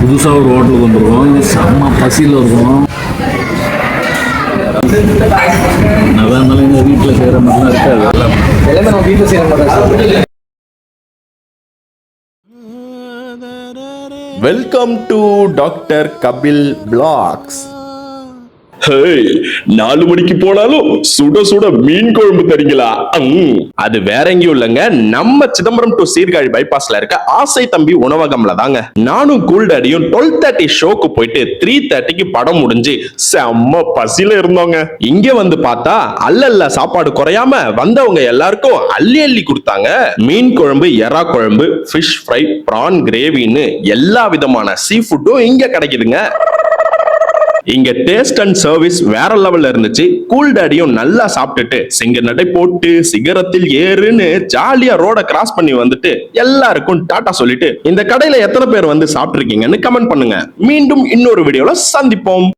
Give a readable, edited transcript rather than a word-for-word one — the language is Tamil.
புதுசாக ஒரு ஹோட்டலுக்கு வந்துருக்கோம். செம்ம பசியில் இருக்கும். அதான் இருந்தாலும் எங்கள் வீட்டில் செய்கிற மாதிரிலாம் இருக்காது. எல்லாமே நம்ம வீட்டில் செய்கிற மாதிரி. Welcome to doctor Kapil blogs. 4 மணிக்கு போனாலும் சுட சுட மீன் குழம்பு தரீங்களா? அது வேற எங்கேயும் இல்லைங்க, நம்ம சிதம்பரம் டு சீர்காழி பைபாஸ்ல இருக்க ஆசை தம்பி உணவகம்ல தாங்க. நானும் கூல்டாடியும் 12:30 ஷோக்கு போயிட்டு 3:30க்கு படம் முடிஞ்சு செம்ம பசியில இருந்தோங்க. இங்க வந்து பார்த்தா அல்ல சாப்பாடு குறையாம வந்தவங்க எல்லாருக்கும் அள்ளி அள்ளி கொடுத்தாங்க. மீன் குழம்பு, எறா குழம்பு, ஃபிஷ் ஃப்ரை, பிரான் கிரேவின்னு எல்லா விதமான சீ ஃபுட்டும் இங்க கிடைக்குதுங்க. இங்க டேஸ்ட் அண்ட் சர்வீஸ் வேற லெவல்ல இருந்துச்சு. கூல்டாடியும் நல்லா சாப்பிட்டுட்டு சிங்க நடை போட்டு சிகரத்தில் ஏறுன்னு ஜாலியா ரோட கிராஸ் பண்ணி வந்துட்டு எல்லாருக்கும் டாடா சொல்லிட்டு இந்த கடையில எத்தனை பேர் வந்து சாப்பிட்டு இருக்கீங்கன்னு கமெண்ட் பண்ணுங்க. மீண்டும் இன்னொரு வீடியோல சந்திப்போம்.